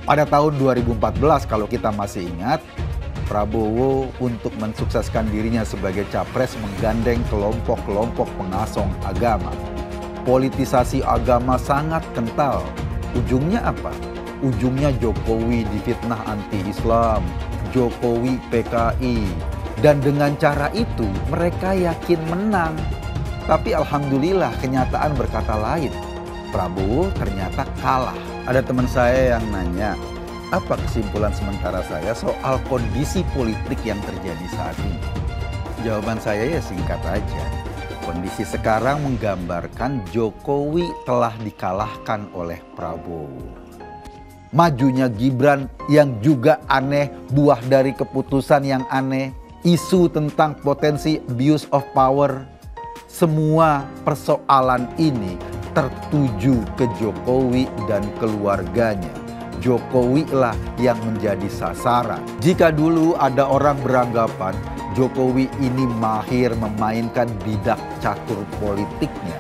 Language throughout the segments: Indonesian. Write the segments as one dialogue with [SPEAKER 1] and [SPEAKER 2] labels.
[SPEAKER 1] Pada tahun 2014 kalau kita masih ingat, Prabowo untuk mensukseskan dirinya sebagai capres menggandeng kelompok-kelompok pengasong agama. Politisasi agama sangat kental. Ujungnya apa? Ujungnya Jokowi difitnah anti-Islam, Jokowi PKI. Dan dengan cara itu mereka yakin menang. Tapi alhamdulillah kenyataan berkata lain. Prabowo ternyata kalah. Ada teman saya yang nanya, apa kesimpulan sementara saya soal kondisi politik yang terjadi saat ini? Jawaban saya ya singkat aja. Kondisi sekarang menggambarkan Jokowi telah dikalahkan oleh Prabowo. Majunya Gibran yang juga aneh, buah dari keputusan yang aneh, isu tentang potensi abuse of power. Semua persoalan ini tertuju ke Jokowi dan keluarganya. Jokowi lah yang menjadi sasaran. Jika dulu ada orang beranggapan Jokowi ini mahir memainkan bidak catur politiknya,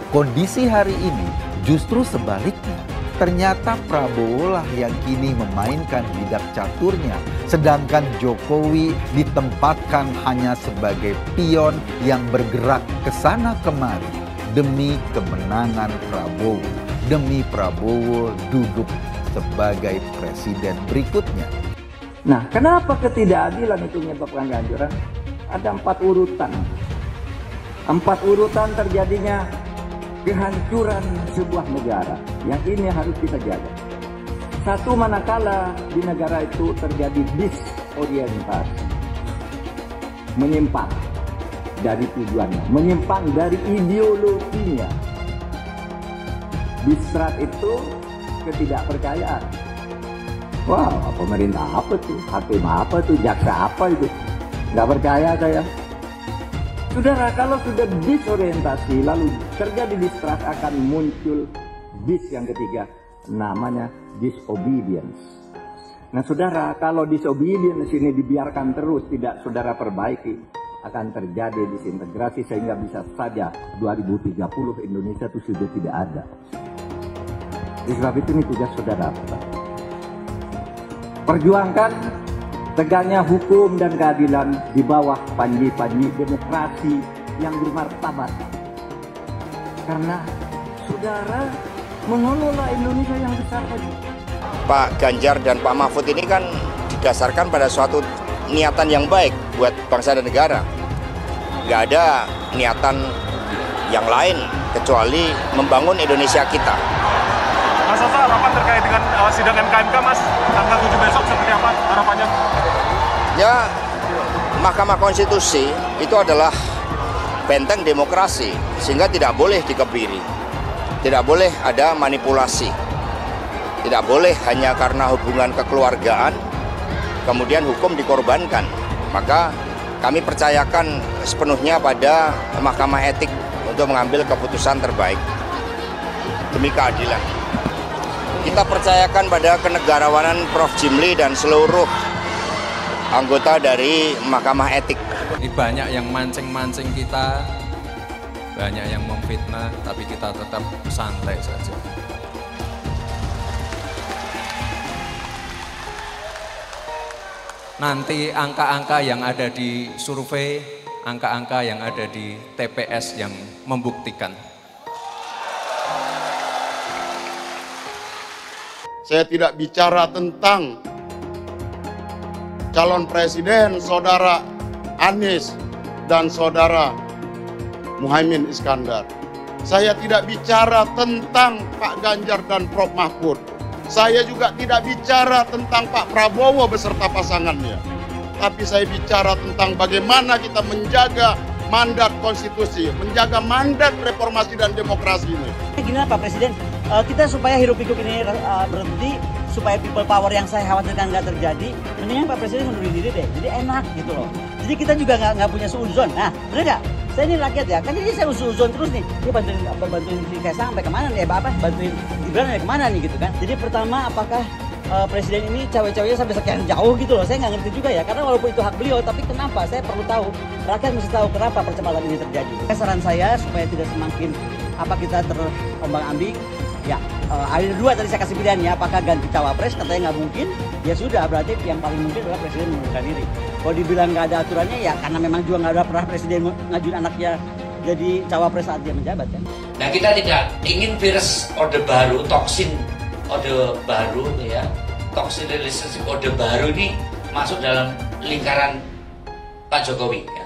[SPEAKER 1] kondisi hari ini justru sebaliknya. Ternyata Prabowo lah yang kini memainkan bidak caturnya, sedangkan Jokowi ditempatkan hanya sebagai pion yang bergerak ke sana kemari demi kemenangan Prabowo, demi Prabowo duduk sebagai presiden berikutnya.
[SPEAKER 2] Nah, kenapa ketidakadilan itu menyebabkan kehancuran? Ada 4 urutan. 4 urutan terjadinya kehancuran sebuah negara. Yang ini harus kita jaga. Satu, manakala di negara itu terjadi disorientasi, menyimpang dari tujuannya, menyimpang dari ideologinya. Distrat itu ketidakpercayaan. Wah, pemerintah apa tuh? Hakim apa tuh? Jaksa apa itu? Nggak percaya saya. Saudara, kalau sudah disorientasi lalu terjadi distrat, akan muncul yang ketiga, namanya disobedience. Nah saudara, kalau disobedience ini dibiarkan terus, tidak saudara perbaiki, akan terjadi disintegrasi sehingga bisa saja 2030 Indonesia itu sudah tidak ada. Oleh sebab itu ini tugas saudara. Perjuangkan tegaknya hukum dan keadilan di bawah panji-panji demokrasi yang bermartabat. Karena saudara mengelola Indonesia yang besar tadi.
[SPEAKER 3] Pak Ganjar dan Pak Mahfud ini kan didasarkan pada suatu niatan yang baik buat bangsa dan negara. Nggak ada niatan yang lain kecuali membangun Indonesia kita.
[SPEAKER 4] Mas Hasto, harapan terkait dengan sidang MK Mas, tanggal 7 besok seperti apa harapannya?
[SPEAKER 3] Ya, Mahkamah Konstitusi itu adalah benteng demokrasi, sehingga tidak boleh dikebiri, tidak boleh ada manipulasi, tidak boleh hanya karena hubungan kekeluargaan kemudian hukum dikorbankan. Maka kami percayakan sepenuhnya pada Mahkamah Etik untuk mengambil keputusan terbaik demi keadilan. Kita percayakan pada kenegarawanan Prof. Jimli dan seluruh anggota dari Mahkamah Etik.
[SPEAKER 5] Ini banyak yang mancing-mancing kita, banyak yang memfitnah, tapi kita tetap santai saja. Nanti angka-angka yang ada di survei, angka-angka yang ada di TPS yang membuktikan.
[SPEAKER 6] Saya tidak bicara tentang calon presiden saudara Anies dan saudara Muhaimin Iskandar. Saya tidak bicara tentang Pak Ganjar dan Prof. Mahfud. Saya juga tidak bicara tentang Pak Prabowo beserta pasangannya. Tapi saya bicara tentang bagaimana kita menjaga mandat konstitusi, menjaga mandat reformasi dan demokrasi ini.
[SPEAKER 7] Gini Pak Presiden, kita supaya hiruk-pikuk ini berhenti, supaya people power yang saya khawatirkan nggak terjadi, mendingan Pak Presiden mundurin diri deh, jadi enak gitu loh. Jadi kita juga nggak punya suuzon. Nah, bener nggak? Saya ini rakyat ya, kan jadi saya suuzon terus nih. Dia bantuin si Kaisang sampai kemana nih? Bantuin Gibran sampai kemana nih gitu kan? Jadi pertama, apakah Presiden ini cawe-cawenya sampai sekian jauh gitu loh? Saya nggak ngerti juga ya, karena walaupun itu hak beliau, tapi kenapa? Saya perlu tahu, rakyat mesti tahu kenapa percepatan ini terjadi. Saran saya supaya tidak semakin kita terombang-ambing, Ya, ada dua tadi saya kasih pilihannya, apakah ganti cawapres, katanya nggak mungkin, ya sudah, berarti yang paling mungkin adalah presiden mengundurkan diri. Kalau dibilang nggak ada aturannya, ya karena memang juga nggak ada pernah presiden ngajuin anaknya jadi cawapres saat dia menjabat kan.
[SPEAKER 8] Nah, kita tidak ingin virus orde baru, toksin orde baru, ya, toxic relationship orde baru ini masuk dalam lingkaran Pak Jokowi. Ya.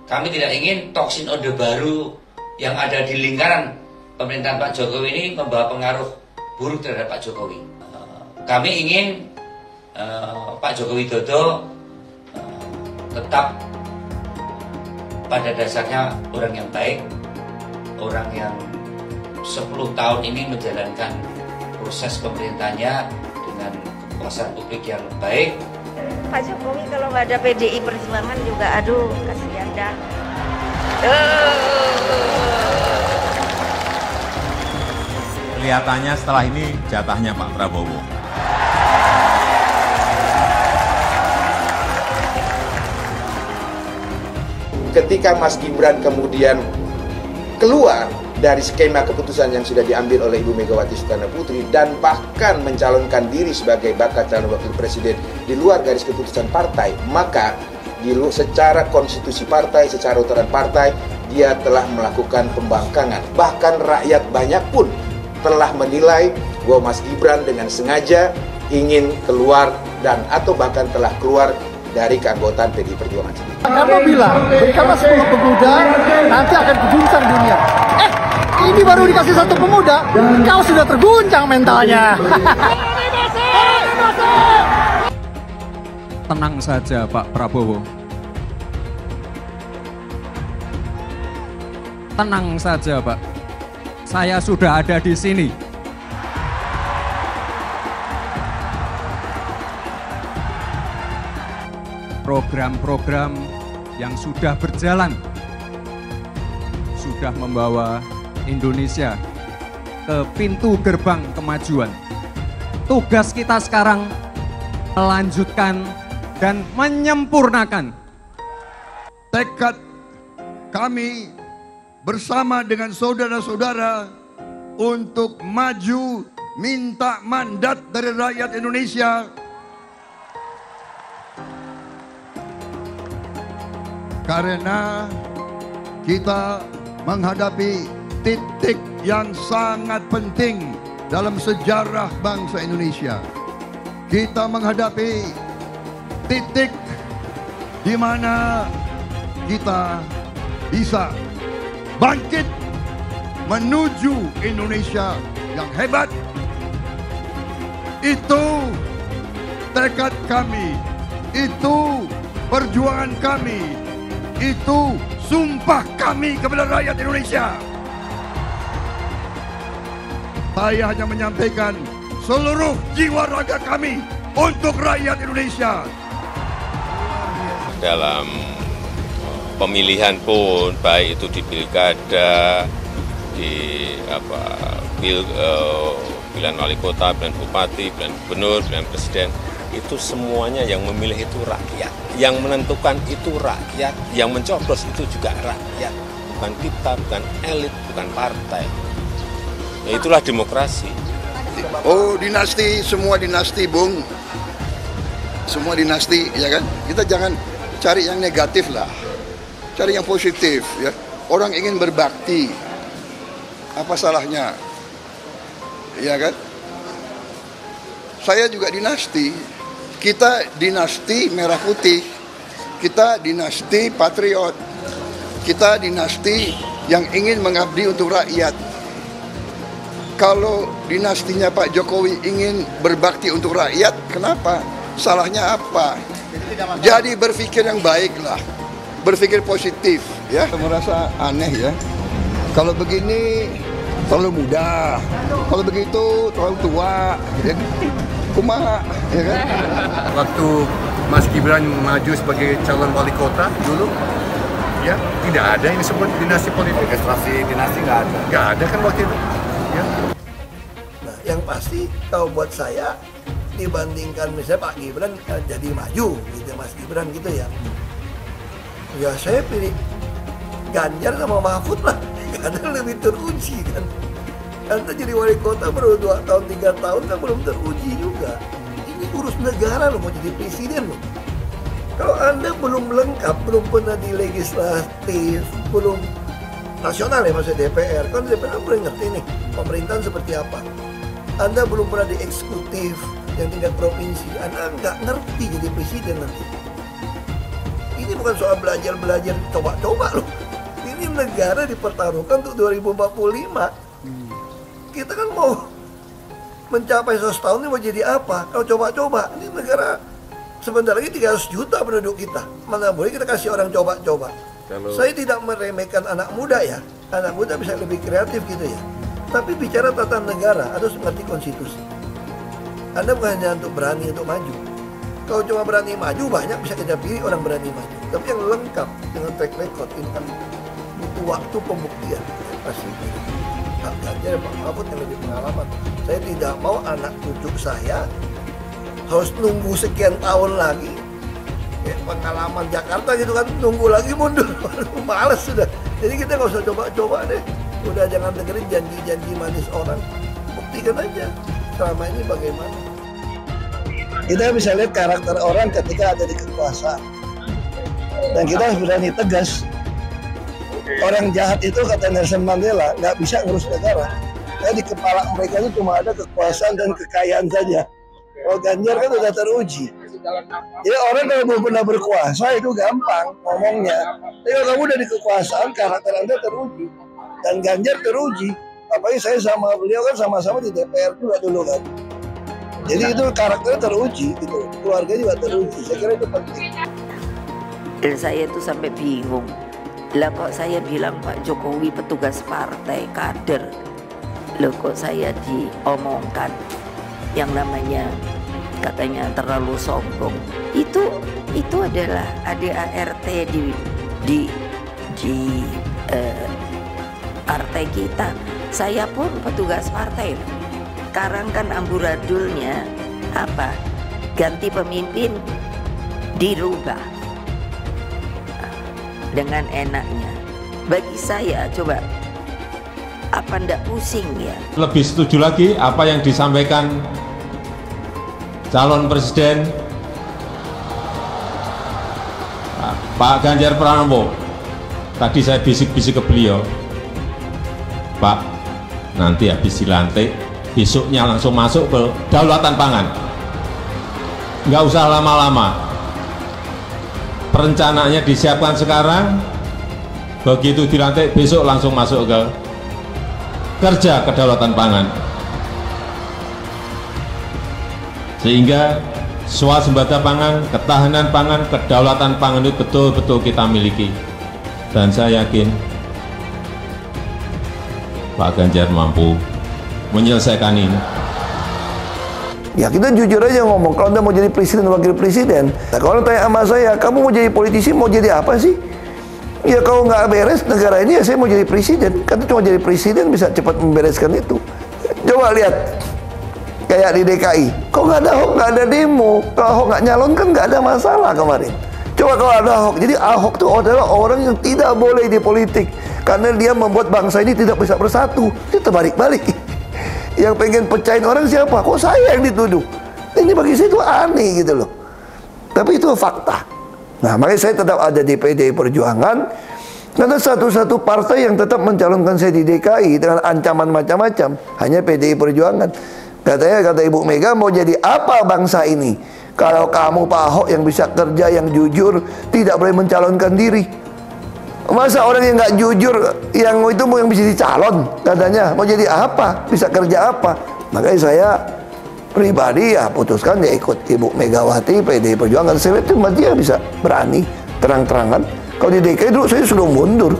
[SPEAKER 8] Kami tidak ingin toksin orde baru yang ada di lingkaran pemerintahan Pak Jokowi ini membawa pengaruh buruk terhadap Pak Jokowi. Kami ingin Pak Joko Widodo tetap pada dasarnya orang yang baik, orang yang 10 tahun ini menjalankan proses pemerintahnya dengan kepuasan publik yang baik.
[SPEAKER 9] Pak Jokowi kalau nggak ada PDI Perjuangan juga, aduh, kasihan dah.
[SPEAKER 10] Kelihatannya setelah ini jatahnya Pak Prabowo.
[SPEAKER 3] Ketika Mas Gibran kemudian keluar dari skema keputusan yang sudah diambil oleh Ibu Megawati Soekarno Putri dan bahkan mencalonkan diri sebagai bakal calon wakil presiden di luar garis keputusan partai, maka secara konstitusi partai, secara aturan partai, dia telah melakukan pembangkangan. Bahkan rakyat banyak pun telah menilai bahwa Mas Gibran dengan sengaja ingin keluar dan atau bahkan telah keluar dari keanggotaan PDI Perjuangan sendiri.
[SPEAKER 11] Karena bilang, berikanlah 10 pemuda, nanti akan terguncang dunia. Ini baru dikasih 1 pemuda, kau sudah terguncang mentalnya.
[SPEAKER 5] Tenang saja Pak Prabowo. Tenang saja Pak. Saya sudah ada di sini. Program-program yang sudah berjalan sudah membawa Indonesia ke pintu gerbang kemajuan. Tugas kita sekarang melanjutkan dan menyempurnakan.
[SPEAKER 12] Tekad kami bersama dengan saudara-saudara untuk maju minta mandat dari rakyat Indonesia. Karena kita menghadapi titik yang sangat penting dalam sejarah bangsa Indonesia. Kita menghadapi titik di mana kita bisa bangkit menuju Indonesia yang hebat. Itu tekad kami, itu perjuangan kami, itu sumpah kami kepada rakyat Indonesia. Saya hanya menyampaikan seluruh jiwa raga kami untuk rakyat Indonesia.
[SPEAKER 10] Dalam pemilihan pun, baik itu di pilkada, di pilihan wali kota, pilihan bupati, pilihan gubernur, pilihan presiden, itu semuanya yang memilih itu rakyat. Yang menentukan itu rakyat, yang mencoblos itu juga rakyat. Bukan kita, bukan elit, bukan partai. Ya, itulah demokrasi.
[SPEAKER 12] Oh, dinasti, semua dinasti, Bung. Semua dinasti, ya kan? Kita jangan cari yang negatif lah. Cari yang positif, ya. Orang ingin berbakti. Apa salahnya? Ya kan? Saya juga dinasti. Kita dinasti merah putih. Kita dinasti patriot. Kita dinasti yang ingin mengabdi untuk rakyat. Kalau dinastinya Pak Jokowi ingin berbakti untuk rakyat, kenapa? Salahnya apa? Jadi berpikir yang baik lah. Berpikir positif, ya. Saya merasa aneh, ya. Kalau begini terlalu muda, kalau begitu terlalu tua, ya. Kumaha, ya kan?
[SPEAKER 13] Waktu Mas Gibran maju sebagai calon wali kota dulu, ya tidak ada yang disebut dinasti politik.
[SPEAKER 14] Registrasi dinasti nggak ada.
[SPEAKER 13] Nggak ada kan waktu itu. Ya.
[SPEAKER 15] Nah, yang pasti kalau buat saya dibandingkan misalnya Pak Gibran jadi maju, gitu Mas Gibran gitu ya. Ya saya pilih Ganjar sama Mahfud lah, karena lebih teruji kan. Anda jadi wali kota baru 2 tahun, 3 tahun kan belum teruji juga. Ini urus negara loh, mau jadi presiden loh. Kalau Anda belum lengkap, belum pernah di legislatif, belum nasional ya maksudnya DPR, kan DPR belum ngerti nih pemerintahan seperti apa. Anda belum pernah di eksekutif yang tingkat provinsi, Anda nggak ngerti jadi presiden nanti. Ini bukan soal belajar-belajar, coba-coba loh. Ini negara dipertaruhkan untuk 2045. Kita kan mau mencapai 100 tahun ini mau jadi apa? Kalau coba-coba, ini negara sebentar lagi 300 juta penduduk kita. Mana boleh kita kasih orang coba-coba. Saya tidak meremehkan anak muda ya. Anak muda bisa lebih kreatif gitu ya. Tapi bicara tata negara harus mengerti konstitusi. Anda bukan hanya untuk berani untuk maju. Kalau cuma berani maju, banyak bisa kita pilih orang berani maju. Tapi yang lengkap dengan track record ini kan butuh waktu pembuktian. Pasti. Pak Ganjar, Pak Mahfud yang lebih pengalaman. Saya tidak mau anak cucu saya harus nunggu sekian tahun lagi. Pengalaman Jakarta gitu kan, nunggu lagi mundur. Males sudah. Jadi kita nggak usah coba-coba deh. Udah jangan dengerin janji-janji manis orang. Buktikan aja selama ini bagaimana. Kita bisa lihat karakter orang ketika ada di kekuasaan. Dan kita harus berani tegas. Orang jahat itu kata Nelson Mandela nggak bisa ngurus negara. Karena di kepala mereka itu cuma ada kekuasaan dan kekayaan saja. Kalau Ganjar kan udah teruji. Ya orang kalau belum pernah berkuasa itu gampang ngomongnya. Tapi kalau kamu udah di kekuasaan, karakter Anda teruji. Dan Ganjar teruji. Apalagi saya sama beliau kan sama-sama di DPR juga dulu kan. Jadi itu karakternya teruji gitu. Keluarga juga teruji. Saya kira itu penting.
[SPEAKER 9] Dan saya tuh sampai bingung. Lah kok saya bilang Pak Jokowi petugas partai, kader. Loh kok saya diomongkan yang namanya katanya terlalu sombong. Itu adalah ADART di partai kita. Saya pun petugas partai. Sekarang kan amburadulnya apa? Ganti pemimpin dirubah dengan enaknya. Bagi saya coba apa ndak pusing ya?
[SPEAKER 10] Lebih setuju lagi apa yang disampaikan calon presiden Pak Ganjar Pranowo. Tadi saya bisik-bisik ke beliau, Pak, nanti habis dilantik, besoknya langsung masuk ke kedaulatan pangan. Nggak usah lama-lama. Perencanaannya disiapkan sekarang, begitu dilantik besok langsung masuk ke kerja kedaulatan pangan. Sehingga swasembada pangan, ketahanan pangan, kedaulatan pangan itu betul-betul kita miliki. Dan saya yakin Pak Ganjar mampu menyelesaikan ini.
[SPEAKER 15] Ya kita jujur aja ngomong, kalau Anda mau jadi presiden, wakil presiden. Nah, kalau tanya sama saya, kamu mau jadi politisi, mau jadi apa sih? Ya kalau nggak beres negara ini, ya saya mau jadi presiden. Kan cuma jadi presiden bisa cepat membereskan itu. Coba lihat, kayak di DKI, kok nggak ada Ahok, nggak ada demo. Kalau Ahok nggak nyalon kan nggak ada masalah kemarin. Coba kalau ada Ahok, jadi Ahok itu adalah orang yang tidak boleh di politik. Karena dia membuat bangsa ini tidak bisa bersatu. Itu terbalik-balik. Yang pengen pecahin orang siapa? Kok saya yang dituduh? Ini bagi saya itu aneh gitu loh. Tapi itu fakta. Nah makanya saya tetap ada di PDI Perjuangan. Karena satu-satu partai yang tetap mencalonkan saya di DKI dengan ancaman macam-macam hanya PDI Perjuangan. Katanya, kata Ibu Mega, mau jadi apa bangsa ini? Kalau kamu Pak Ahok yang bisa kerja, yang jujur, tidak boleh mencalonkan diri. Masa orang yang nggak jujur, yang itu mau yang bisa dicalon, katanya mau jadi apa, bisa kerja apa? Makanya saya pribadi ya putuskan ya ikut Ibu Megawati, PDI Perjuangan. Saya lihat cuma dia bisa berani terang-terangan. Kalau di DKI dulu saya sudah mundur,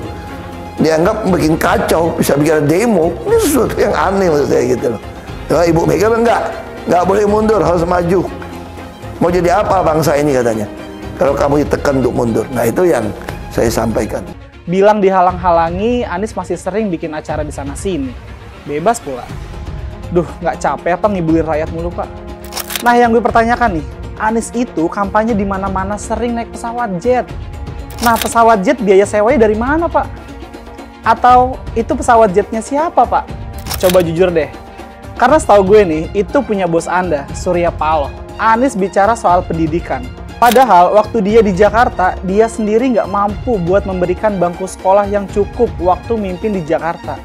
[SPEAKER 15] dianggap bikin kacau, bisa bikin demo. Ini sesuatu yang aneh menurut saya gitu loh. Nah, Ibu Mega nggak boleh mundur, harus maju. Mau jadi apa bangsa ini katanya? Kalau kamu ditekan untuk mundur, nah itu yang saya sampaikan.
[SPEAKER 14] Bilang dihalang-halangi, Anies masih sering bikin acara di sana-sini. Bebas pula. Duh, nggak capek apa ngibulin rakyat mulu, Pak? Nah, yang gue pertanyakan nih, Anies itu kampanye di mana-mana sering naik pesawat jet. Nah, pesawat jet biaya sewanya dari mana, Pak? Atau itu pesawat jetnya siapa, Pak? Coba jujur deh. Karena setahu gue nih, itu punya bos Anda, Surya Paloh. Anies bicara soal pendidikan. Padahal waktu dia di Jakarta, dia sendiri nggak mampu buat memberikan bangku sekolah yang cukup waktu mimpin di Jakarta.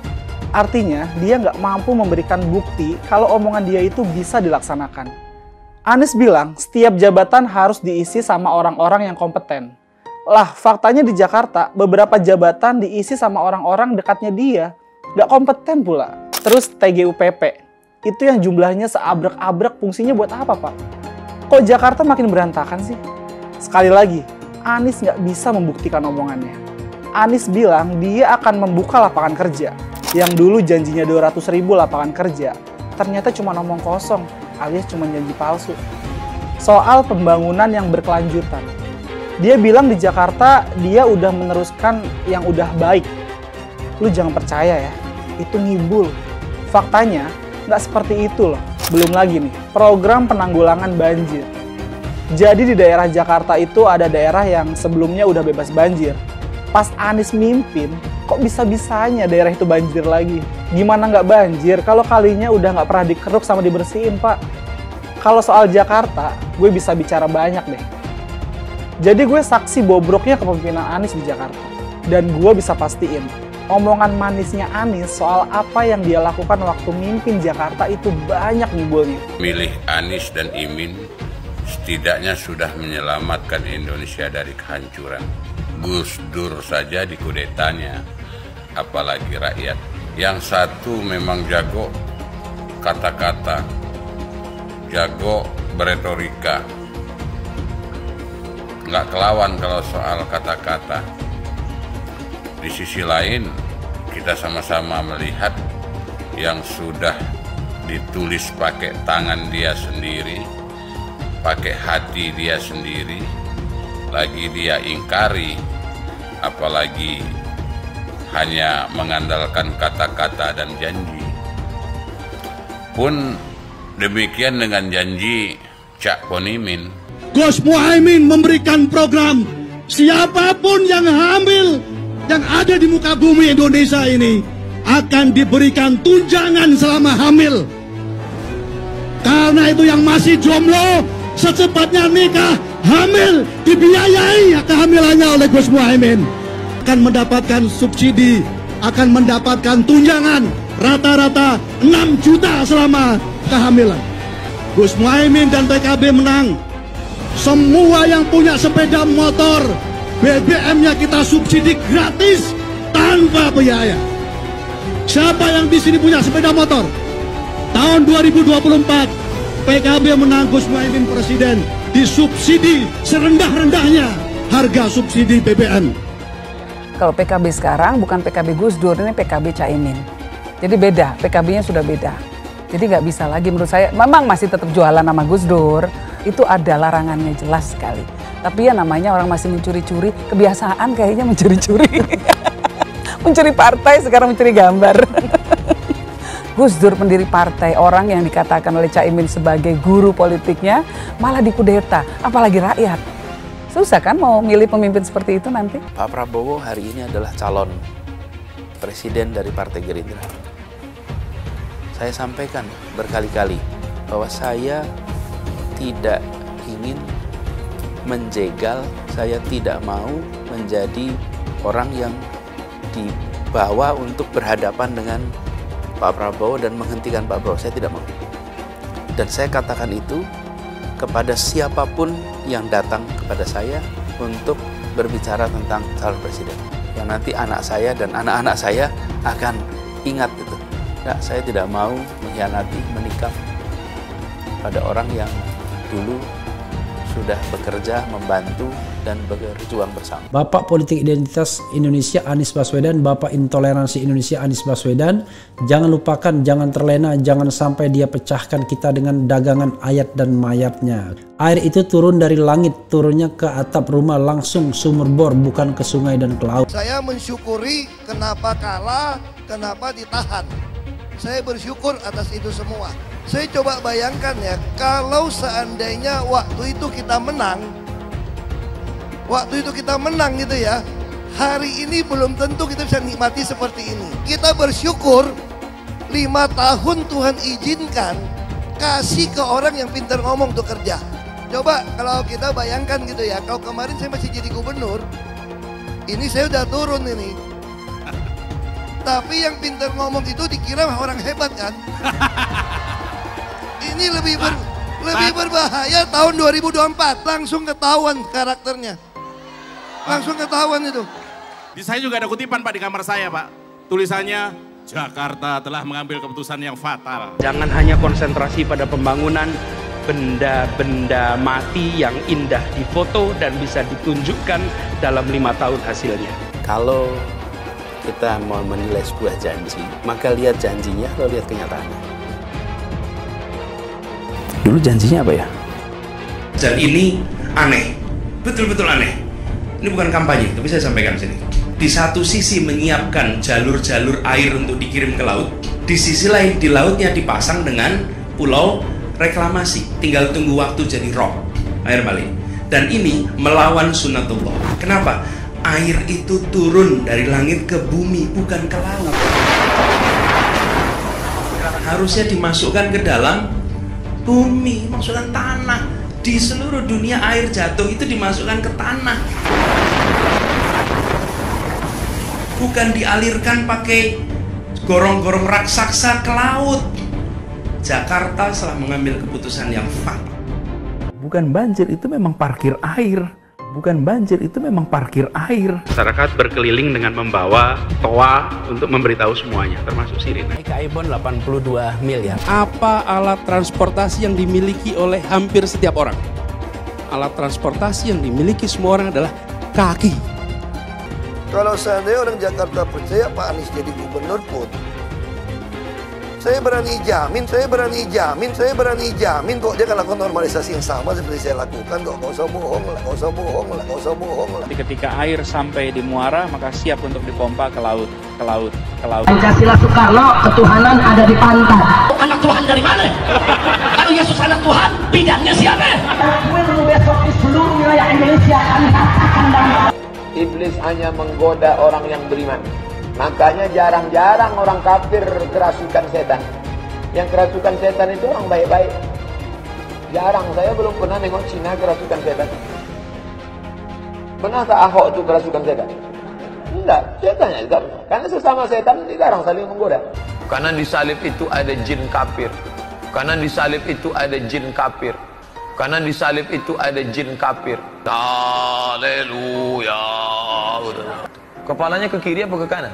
[SPEAKER 14] Artinya, dia nggak mampu memberikan bukti kalau omongan dia itu bisa dilaksanakan. Anies bilang, setiap jabatan harus diisi sama orang-orang yang kompeten. Lah, faktanya di Jakarta, beberapa jabatan diisi sama orang-orang dekatnya dia. Nggak kompeten pula. Terus TGUPP, itu yang jumlahnya seabrek-abrek, fungsinya buat apa, Pak? Kok Jakarta makin berantakan sih? Sekali lagi, Anies nggak bisa membuktikan omongannya. Anies bilang dia akan membuka lapangan kerja. Yang dulu janjinya 200.000 lapangan kerja, ternyata cuma omong kosong, alias cuma janji palsu. Soal pembangunan yang berkelanjutan. Dia bilang di Jakarta dia udah meneruskan yang udah baik. Lu jangan percaya ya, itu ngibul. Faktanya nggak seperti itu loh. Belum lagi nih, program penanggulangan banjir. Jadi di daerah Jakarta itu ada daerah yang sebelumnya udah bebas banjir. Pas Anies mimpin, kok bisa-bisanya daerah itu banjir lagi? Gimana nggak banjir kalau kalinya udah nggak pernah dikeruk sama dibersihin, Pak? Kalau soal Jakarta, gue bisa bicara banyak deh. Jadi gue saksi bobroknya kepemimpinan Anies di Jakarta. Dan gue bisa pastiin, omongan manisnya Anies soal apa yang dia lakukan waktu mimpin Jakarta itu banyak ngibulnya.
[SPEAKER 16] Milih Anies dan Imin setidaknya sudah menyelamatkan Indonesia dari kehancuran. Gus Dur saja dikudetanya, apalagi rakyat. Yang satu memang jago kata-kata, jago beretorika, nggak kelawan kalau soal kata-kata. Di sisi lain, kita sama-sama melihat yang sudah ditulis pakai tangan dia sendiri, pakai hati dia sendiri, lagi dia ingkari, apalagi hanya mengandalkan kata-kata dan janji. Pun demikian dengan janji Cak Ponimin.
[SPEAKER 17] Gus Muhaimin memberikan program siapapun yang hamil yang ada di muka bumi Indonesia ini akan diberikan tunjangan selama hamil. Karena itu yang masih jomblo secepatnya nikah, hamil, dibiayai kehamilannya oleh Gus Muhaimin. Akan mendapatkan subsidi, akan mendapatkan tunjangan rata-rata 6 juta selama kehamilan. Gus Muhaimin dan PKB menang. Semua yang punya sepeda motor, BBM-nya kita subsidi gratis tanpa biaya. Siapa yang di sini punya sepeda motor? Tahun 2024 PKB menang, Gus Muhaimin presiden, disubsidi serendah-rendahnya harga subsidi BBM.
[SPEAKER 18] Kalau PKB sekarang bukan PKB Gus Dur, ini PKB Caimin. Jadi beda, PKB-nya sudah beda. Jadi nggak bisa lagi menurut saya, memang masih tetap jualan nama Gus Dur, itu ada larangannya jelas sekali. Tapi ya namanya orang masih mencuri-curi, kebiasaan kayaknya mencuri-curi. Mencuri partai, sekarang mencuri gambar. Gus Dur pendiri partai, orang yang dikatakan oleh Caimin sebagai guru politiknya, malah dikudeta, apalagi rakyat. Susah kan mau milih pemimpin seperti itu nanti?
[SPEAKER 19] Pak Prabowo hari ini adalah calon presiden dari Partai Gerindra. Saya sampaikan berkali-kali bahwa saya tidak ingin menjegal, saya tidak mau menjadi orang yang dibawa untuk berhadapan dengan Pak Prabowo dan menghentikan Pak Prabowo. Saya tidak mau. Dan saya katakan itu kepada siapapun yang datang kepada saya untuk berbicara tentang calon presiden. Yang nanti anak saya dan anak-anak saya akan ingat itu. Nah, saya tidak mau mengkhianati, menikam pada orang yang dulu sudah bekerja, membantu, dan berjuang bersama.
[SPEAKER 20] Bapak Politik Identitas Indonesia Anies Baswedan, Bapak Intoleransi Indonesia Anies Baswedan, jangan lupakan, jangan terlena, jangan sampai dia pecahkan kita dengan dagangan ayat dan mayatnya. Air itu turun dari langit, turunnya ke atap rumah langsung sumur bor, bukan ke sungai dan ke laut.
[SPEAKER 15] Saya mensyukuri kenapa kalah, kenapa ditahan. Saya bersyukur atas itu semua. Saya coba bayangkan ya, kalau seandainya waktu itu kita menang, gitu ya, hari ini belum tentu kita bisa nikmati seperti ini. Kita bersyukur 5 tahun Tuhan izinkan kasih ke orang yang pintar ngomong untuk kerja. Coba kalau kita bayangkan gitu ya, kalau kemarin saya masih jadi gubernur, ini saya udah turun ini. Tapi yang pintar ngomong itu dikira orang hebat kan? Ini lebih berbahaya tahun 2024, langsung ketahuan karakternya. Langsung ketahuan itu.
[SPEAKER 21] Di saya juga ada kutipan Pak di kamar saya Pak. Tulisannya, Jakarta telah mengambil keputusan yang fatal.
[SPEAKER 22] Jangan hanya konsentrasi pada pembangunan benda-benda mati yang indah difoto dan bisa ditunjukkan dalam 5 tahun hasilnya.
[SPEAKER 19] Kalau kita mau menilai sebuah janji, maka lihat janjinya, lalu lihat kenyataannya. Dulu janjinya apa ya?
[SPEAKER 22] Dan ini aneh, betul-betul aneh. Ini bukan kampanye, tapi saya sampaikan sini. Di satu sisi menyiapkan jalur-jalur air untuk dikirim ke laut, di sisi lain di lautnya dipasang dengan pulau reklamasi, tinggal tunggu waktu jadi rob, air balik. Dan ini melawan sunatullah. Kenapa? Air itu turun dari langit ke bumi, bukan ke laut. Harusnya dimasukkan ke dalam bumi, masukkan tanah. Di seluruh dunia air jatuh itu dimasukkan ke tanah, bukan dialirkan pakai gorong-gorong raksasa ke laut. Jakarta telah mengambil keputusan yang fatal.
[SPEAKER 19] Bukan banjir, itu memang parkir air. Bukan banjir, itu memang parkir air.
[SPEAKER 22] Masyarakat berkeliling dengan membawa toa untuk memberitahu semuanya, termasuk sirine.
[SPEAKER 19] KAI-BON 82 miliar.
[SPEAKER 22] Apa alat transportasi yang dimiliki oleh hampir setiap orang? Alat transportasi yang dimiliki semua orang adalah kaki.
[SPEAKER 15] Kalau seandainya orang Jakarta percaya Pak Anies jadi gubernur pun, saya berani jamin kok dia akan lakukan normalisasi yang sama seperti saya lakukan kok. Nggak usah bohong lah.
[SPEAKER 22] Ketika air sampai di muara, maka siap untuk dipompa ke laut.
[SPEAKER 23] Pancasila Soekarno, ketuhanan ada di pantai.
[SPEAKER 24] Anak Tuhan dari mana? Kalau Yesus anak Tuhan, bidangnya siapa?
[SPEAKER 23] Besok di seluruh wilayah Indonesia kami katakan dalam.
[SPEAKER 2] Iblis hanya menggoda orang yang beriman. Makanya jarang-jarang orang kafir kerasukan setan. Yang kerasukan setan itu orang baik-baik. Jarang, saya belum pernah nengok Cina kerasukan setan. Pernah tak Ahok itu kerasukan setan? Enggak, setannya juga. Karena sesama setan jarang saling menggoda.
[SPEAKER 25] Karena di salib itu ada jin kafir. Karena di salib itu ada jin kafir. Karena di salib itu ada jin kafir. Haleluya. Kepalanya ke kiri apa ke kanan?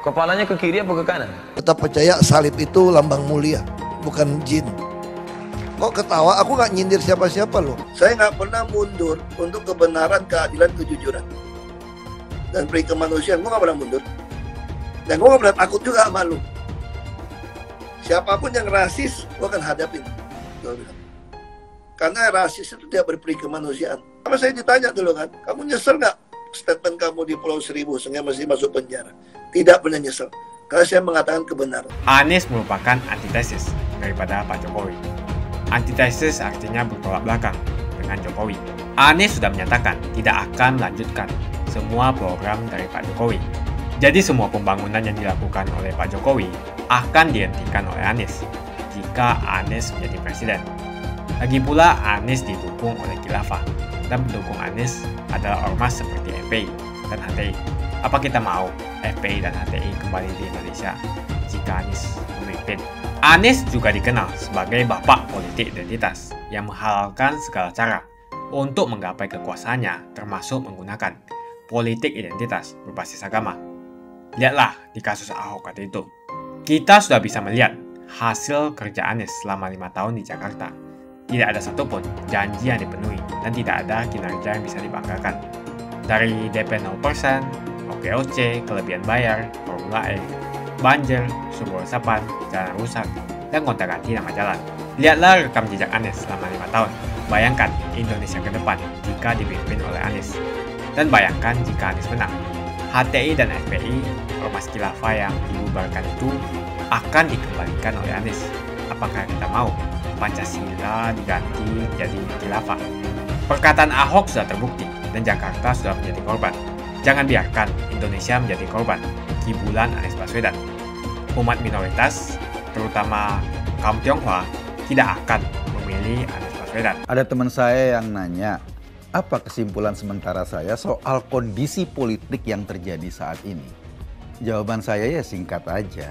[SPEAKER 25] Kepalanya ke kiri apa ke kanan?
[SPEAKER 15] Tetap percaya salib itu lambang mulia, bukan jin. Kok ketawa? Aku nggak nyindir siapa-siapa loh. Saya nggak pernah mundur untuk kebenaran, keadilan, kejujuran, dan peri kemanusiaan. Gue nggak pernah mundur. Dan gue nggak pernah takut juga sama lu. Siapapun yang rasis, gue akan hadapin. Karena rasis itu tidak berperi kemanusiaan. Sama saya ditanya dulu kan, kamu nyesel nggak statement kamu di Pulau Seribu sehingga masih masuk penjara? Tidak pernah nyesel, karena saya mengatakan kebenaran.
[SPEAKER 26] Anies merupakan antitesis daripada Pak Jokowi. Antitesis artinya bertolak belakang dengan Jokowi. Anies sudah menyatakan tidak akan melanjutkan semua program dari Pak Jokowi. Jadi semua pembangunan yang dilakukan oleh Pak Jokowi akan dihentikan oleh Anies jika Anies menjadi presiden. Lagi pula Anies didukung oleh khilafah, dan pendukung Anies adalah ormas seperti FPI dan HTI. Apa kita mau FPI dan HTI kembali di Indonesia jika Anies memimpin? Anies juga dikenal sebagai bapak politik identitas yang menghalalkan segala cara untuk menggapai kekuasaannya, termasuk menggunakan politik identitas berbasis agama. Lihatlah di kasus Ahok waktu itu. Kita sudah bisa melihat hasil kerja Anies selama 5 tahun di Jakarta. Tidak ada satupun janji yang dipenuhi dan tidak ada kinerja yang bisa dibanggakan. Dari DP 0%, OKOC, kelebihan bayar, Formula E, banjir, sumber resapan, jalan rusak, dan gonta-ganti nama jalan. Lihatlah rekam jejak Anies selama 5 tahun. Bayangkan Indonesia ke depan jika dipimpin oleh Anies. Dan bayangkan jika Anies menang. HTI dan FPI, ormas khilafah yang dibubarkan itu akan dikembalikan oleh Anies. Apakah kita mau Pancasila diganti jadi khilafah? Perkataan Ahok sudah terbukti dan Jakarta sudah menjadi korban. Jangan biarkan Indonesia menjadi korban kibulan Anies Baswedan. umat minoritas, terutama kaum Tionghoa, tidak akan memilih Anies Baswedan.
[SPEAKER 1] Ada teman saya yang nanya, apa kesimpulan sementara saya soal kondisi politik yang terjadi saat ini? Jawaban saya ya singkat aja.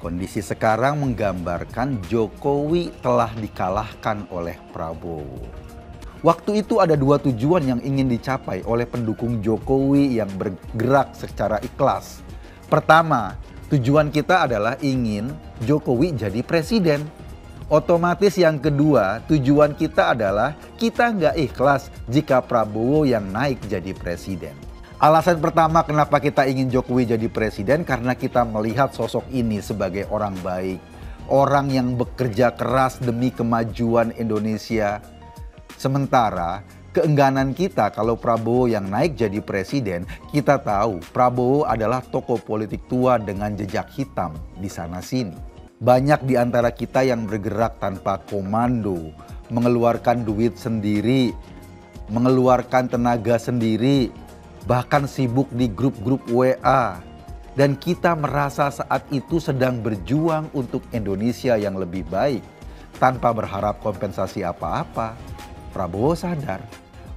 [SPEAKER 1] Kondisi sekarang menggambarkan Jokowi telah dikalahkan oleh Prabowo. Waktu itu ada dua tujuan yang ingin dicapai oleh pendukung Jokowi yang bergerak secara ikhlas. Pertama, tujuan kita adalah ingin Jokowi jadi presiden. Otomatis yang kedua, tujuan kita adalah kita nggak ikhlas jika Prabowo yang naik jadi presiden. Alasan pertama kenapa kita ingin Jokowi jadi presiden karena kita melihat sosok ini sebagai orang baik. Orang yang bekerja keras demi kemajuan Indonesia. Sementara keengganan kita kalau Prabowo yang naik jadi presiden, kita tahu Prabowo adalah tokoh politik tua dengan jejak hitam di sana-sini. Banyak di antara kita yang bergerak tanpa komando, mengeluarkan duit sendiri, mengeluarkan tenaga sendiri, bahkan sibuk di grup-grup WA. Dan kita merasa saat itu sedang berjuang untuk Indonesia yang lebih baik, tanpa berharap kompensasi apa-apa. Prabowo sadar,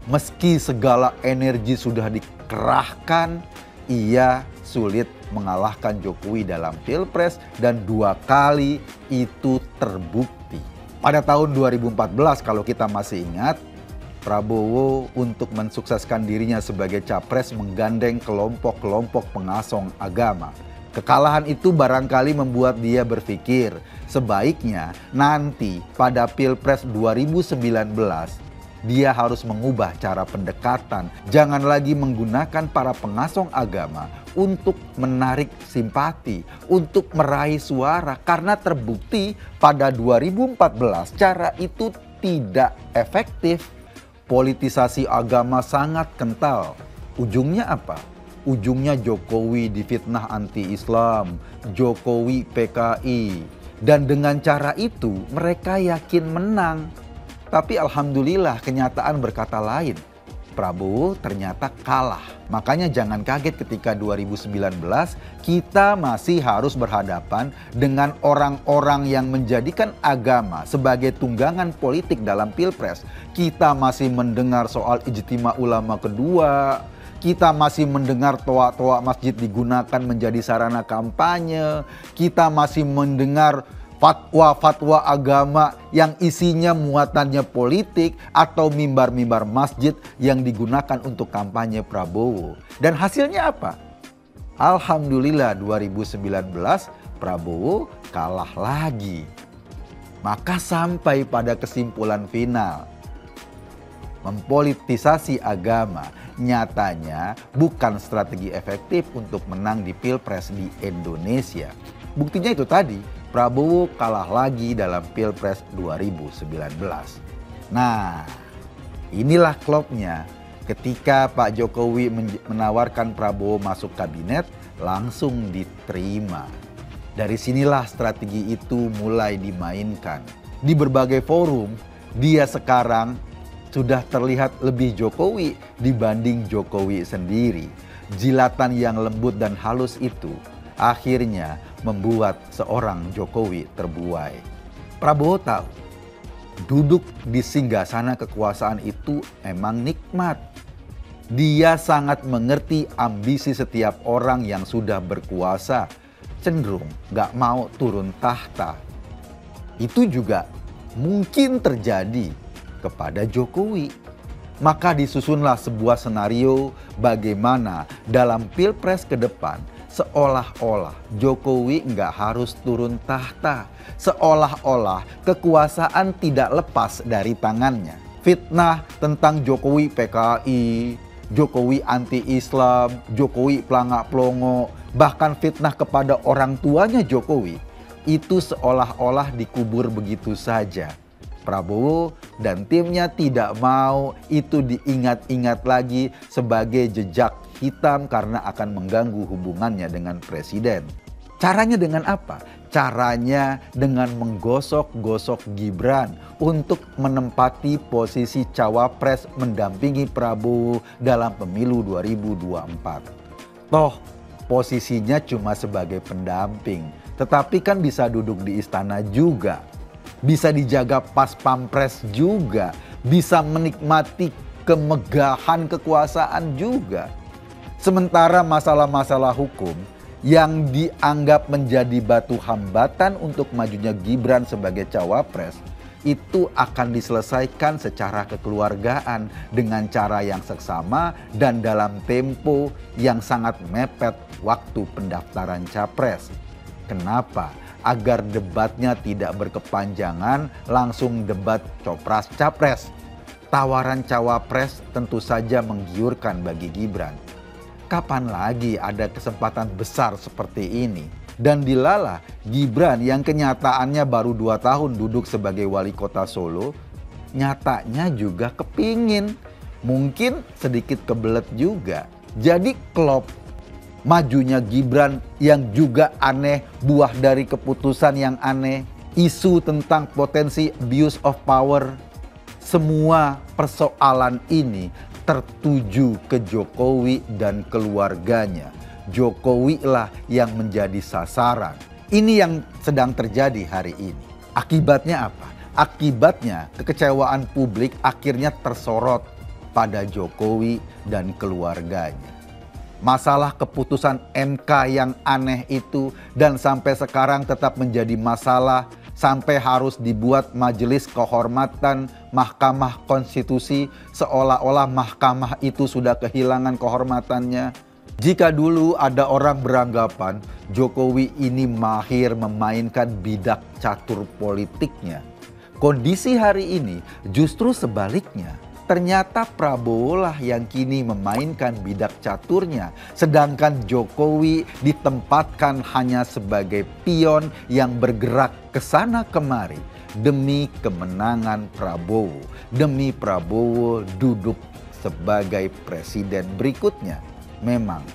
[SPEAKER 1] meski segala energi sudah dikerahkan, ia sulit mengalahkan Jokowi dalam Pilpres dan 2 kali itu terbukti. Pada tahun 2014 kalau kita masih ingat, Prabowo untuk mensukseskan dirinya sebagai capres menggandeng kelompok-kelompok pengasong agama. Kekalahan itu barangkali membuat dia berpikir sebaiknya nanti pada Pilpres 2019 dia harus mengubah cara pendekatan. Jangan lagi menggunakan para pengasong agama untuk menarik simpati, untuk meraih suara. Karena terbukti pada 2014 cara itu tidak efektif. Politisasi agama sangat kental. Ujungnya apa? Ujungnya Jokowi difitnah anti-Islam, Jokowi PKI. Dan dengan cara itu mereka yakin menang. Tapi alhamdulillah kenyataan berkata lain. Prabowo ternyata kalah. Makanya jangan kaget ketika 2019 kita masih harus berhadapan dengan orang-orang yang menjadikan agama sebagai tunggangan politik dalam Pilpres. Kita masih mendengar soal ijtima ulama kedua. Kita masih mendengar toa-toa masjid digunakan menjadi sarana kampanye. Kita masih mendengar fatwa-fatwa agama yang isinya muatannya politik atau mimbar-mimbar masjid yang digunakan untuk kampanye Prabowo. Dan hasilnya apa? Alhamdulillah 2019 Prabowo kalah lagi. Maka sampai pada kesimpulan final. Mempolitisasi agama nyatanya bukan strategi efektif untuk menang di Pilpres di Indonesia. Buktinya itu tadi, Prabowo kalah lagi dalam Pilpres 2019. Nah, inilah klopnya. Ketika Pak Jokowi menawarkan Prabowo masuk kabinet, langsung diterima. Dari sinilah strategi itu mulai dimainkan. Di berbagai forum, dia sekarang sudah terlihat lebih Jokowi dibanding Jokowi sendiri. Jilatan yang lembut dan halus itu akhirnya membuat seorang Jokowi terbuai. Prabowo tahu, duduk di singgasana kekuasaan itu emang nikmat. Dia sangat mengerti ambisi setiap orang yang sudah berkuasa, cenderung gak mau turun tahta. Itu juga mungkin terjadi kepada Jokowi. Maka disusunlah sebuah senario bagaimana dalam Pilpres ke depan seolah-olah Jokowi nggak harus turun tahta. Seolah-olah kekuasaan tidak lepas dari tangannya. Fitnah tentang Jokowi PKI, Jokowi anti-Islam, Jokowi pelangak-pelongo, bahkan fitnah kepada orang tuanya Jokowi, itu seolah-olah dikubur begitu saja. Prabowo dan timnya tidak mau itu diingat-ingat lagi sebagai jejak hitam karena akan mengganggu hubungannya dengan presiden. Caranya dengan apa? Caranya dengan menggosok-gosok Gibran untuk menempati posisi cawapres mendampingi Prabowo dalam pemilu 2024. Toh posisinya cuma sebagai pendamping, Tetapi kan bisa duduk di istana juga, bisa dijaga pas pampres juga, bisa menikmati kemegahan kekuasaan juga. Sementara masalah-masalah hukum yang dianggap menjadi batu hambatan untuk majunya Gibran sebagai cawapres itu akan diselesaikan secara kekeluargaan dengan cara yang seksama dan dalam tempo yang sangat mepet waktu pendaftaran capres. Kenapa? Agar debatnya tidak berkepanjangan, langsung debat copras-capres. Tawaran cawapres tentu saja menggiurkan bagi Gibran. Kapan lagi ada kesempatan besar seperti ini? Dan dilala Gibran yang kenyataannya baru 2 tahun duduk sebagai wali kota Solo, nyatanya juga kepingin. Mungkin sedikit kebelet juga. Jadi klop majunya Gibran yang juga aneh, buah dari keputusan yang aneh, isu tentang potensi abuse of power. Semua persoalan ini tertuju ke Jokowi dan keluarganya. Jokowi lah yang menjadi sasaran. Ini yang sedang terjadi hari ini. Akibatnya apa? Akibatnya kekecewaan publik akhirnya tersorot pada Jokowi dan keluarganya. Masalah keputusan MK yang aneh itu dan sampai sekarang tetap menjadi masalah, sampai harus dibuat majelis kehormatan Mahkamah Konstitusi seolah-olah mahkamah itu sudah kehilangan kehormatannya. Jika dulu ada orang beranggapan Jokowi ini mahir memainkan bidak catur politiknya, kondisi hari ini justru sebaliknya. Ternyata Prabowo lah yang kini memainkan bidak caturnya, sedangkan Jokowi ditempatkan hanya sebagai pion yang bergerak ke sana kemari demi kemenangan Prabowo, demi Prabowo duduk sebagai presiden berikutnya. Memang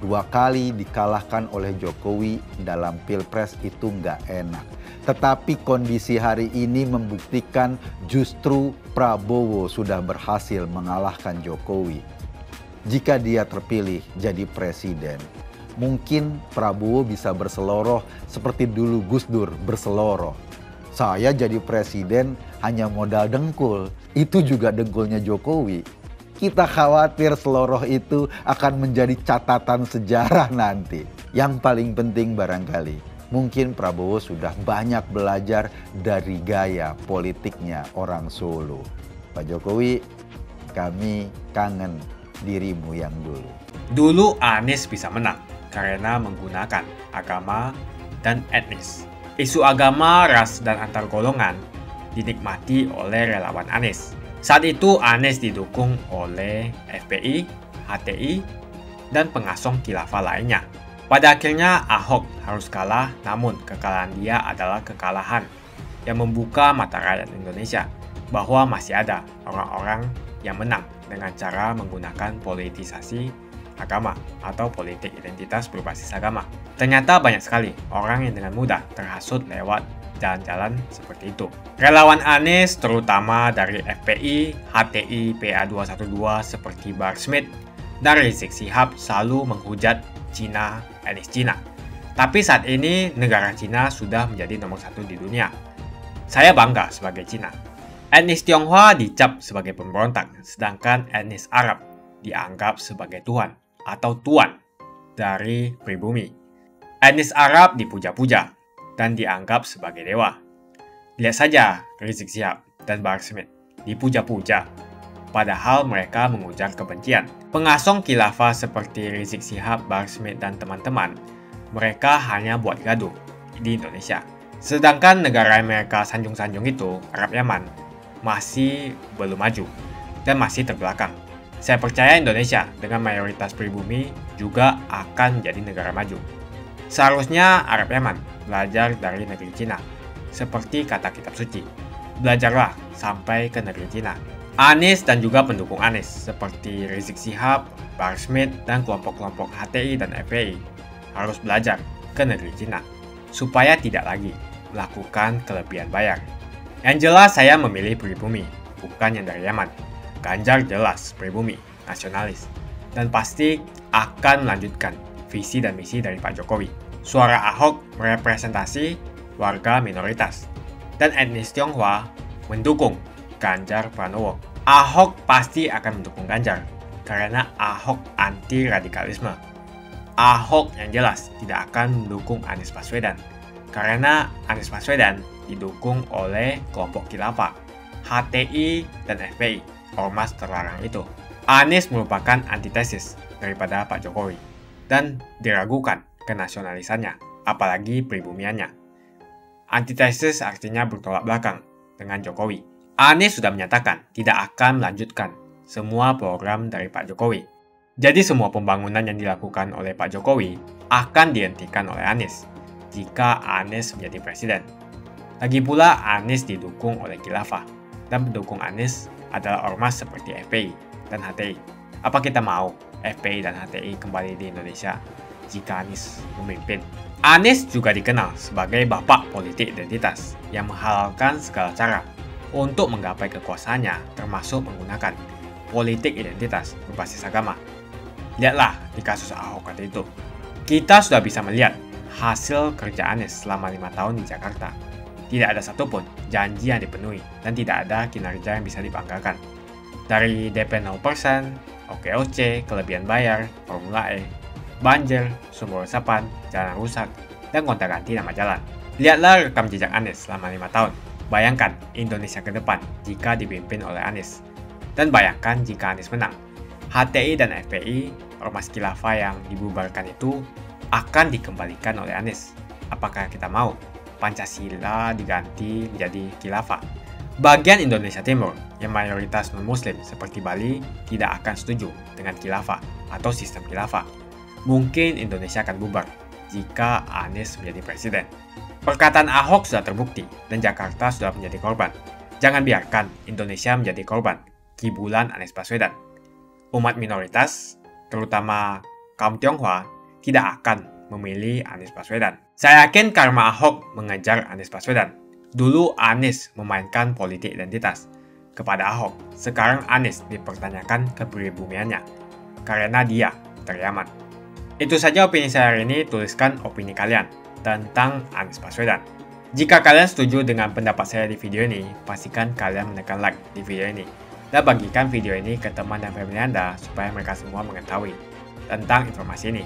[SPEAKER 1] 2 kali dikalahkan oleh Jokowi dalam Pilpres itu nggak enak. Tetapi kondisi hari ini membuktikan justru Prabowo sudah berhasil mengalahkan Jokowi. Jika dia terpilih jadi presiden, mungkin Prabowo bisa berseloroh seperti dulu Gus Dur berseloroh. Saya jadi presiden hanya modal dengkul, itu juga dengkulnya Jokowi. Kita khawatir seloroh itu akan menjadi catatan sejarah nanti. Yang paling penting barangkali, mungkin Prabowo sudah banyak belajar dari gaya politiknya orang Solo. Pak Jokowi, kami kangen dirimu yang dulu.
[SPEAKER 26] Dulu Anies bisa menang karena menggunakan agama dan etnis. Isu agama, ras, dan antar golongan dinikmati oleh relawan Anies. Saat itu Anies didukung oleh FPI, HTI, dan pengasong khilafah lainnya. Pada akhirnya Ahok harus kalah, namun kekalahan dia adalah kekalahan yang membuka mata rakyat Indonesia bahwa masih ada orang-orang yang menang dengan cara menggunakan politisasi agama atau politik identitas berbasis agama. Ternyata banyak sekali orang yang dengan mudah terhasut lewat jalan-jalan seperti itu. Relawan Anies terutama dari FPI, HTI, PA212 seperti Bahar Smith dan Rizik Syihab selalu menghujat Cina, etnis Cina. Tapi saat ini negara Cina sudah menjadi nomor 1 di dunia. Saya bangga sebagai Cina. Etnis Tionghoa dicap sebagai pemberontak, sedangkan etnis Arab dianggap sebagai Tuhan atau tuan dari pribumi. Etnis Arab dipuja-puja dan dianggap sebagai dewa. Lihat saja Rizik Syihab dan Bahar Smith dipuja-puja, padahal mereka mengujar kebencian. Pengasong khilafah seperti Rizik Syihab, Bahar Smith, dan teman-teman, mereka hanya buat gaduh di Indonesia. Sedangkan negara yang mereka sanjung-sanjung itu, Arab Yaman, masih belum maju dan masih terbelakang. Saya percaya Indonesia dengan mayoritas pribumi juga akan menjadi negara maju. Seharusnya Arab Yaman belajar dari negeri Cina. Seperti kata kitab suci, belajarlah sampai ke negeri Cina. Anies dan juga pendukung Anies seperti Rizik Syihab, Bahar Smith, dan kelompok-kelompok HTI dan FPI harus belajar ke negeri Cina supaya tidak lagi melakukan kelebihan bayar. Yang jelas saya memilih pribumi, bukan yang dari Yaman. Ganjar jelas pribumi, nasionalis, dan pasti akan melanjutkan visi dan misi dari Pak Jokowi Suara Ahok merepresentasi warga minoritas, dan etnis Tionghoa mendukung Ganjar Pranowo. Ahok pasti akan mendukung Ganjar, karena Ahok anti radikalisme. Ahok yang jelas tidak akan mendukung Anies Baswedan, karena Anies Baswedan didukung oleh kelompok khilafah, HTI, dan FPI, ormas terlarang itu. Anies merupakan antitesis daripada Pak Jokowi, dan diragukan kenasionalisannya, apalagi pribumiannya. Antitesis artinya bertolak belakang dengan Jokowi. Anies sudah menyatakan tidak akan melanjutkan semua program dari Pak Jokowi. Jadi semua pembangunan yang dilakukan oleh Pak Jokowi akan dihentikan oleh Anies jika Anies menjadi presiden. Lagi pula Anies didukung oleh khilafah, dan pendukung Anies adalah ormas seperti FPI dan HTI. Apa kita mau FPI dan HTI kembali di Indonesia jika Anies memimpin? Anies juga dikenal sebagai bapak politik identitas yang menghalalkan segala cara untuk menggapai kekuasaannya, termasuk menggunakan politik identitas berbasis agama. Lihatlah di kasus Ahok kali itu. Kita sudah bisa melihat hasil kerja Anies selama 5 tahun di Jakarta. Tidak ada satupun janji yang dipenuhi dan tidak ada kinerja yang bisa dibanggakan. Dari DP 0%, OKOC, kelebihan bayar, Formula E, banjir, sumber resapan, jalan rusak, dan gonta-ganti nama jalan. Lihatlah rekam jejak Anies selama 5 tahun. Bayangkan Indonesia ke depan jika dipimpin oleh Anies. Dan bayangkan jika Anies menang. HTI dan FPI, ormas khilafah yang dibubarkan itu, akan dikembalikan oleh Anies. Apakah kita mau Pancasila diganti menjadi khilafah? Bagian Indonesia Timur yang mayoritas non-muslim seperti Bali tidak akan setuju dengan khilafah atau sistem khilafah. Mungkin Indonesia akan bubar jika Anies menjadi presiden. Perkataan Ahok sudah terbukti dan Jakarta sudah menjadi korban. Jangan biarkan Indonesia menjadi korban kibulan Anies Baswedan. Umat minoritas, terutama kaum Tionghoa, tidak akan memilih Anies Baswedan. Saya yakin karma Ahok mengejar Anies Baswedan. Dulu Anies memainkan politik identitas kepada Ahok. Sekarang Anies dipertanyakan kepribumiannya karena dia teriaman. Itu saja opini saya hari ini. Tuliskan opini kalian tentang Anies Baswedan. Jika kalian setuju dengan pendapat saya di video ini, pastikan kalian menekan like di video ini dan bagikan video ini ke teman dan family Anda supaya mereka semua mengetahui tentang informasi ini.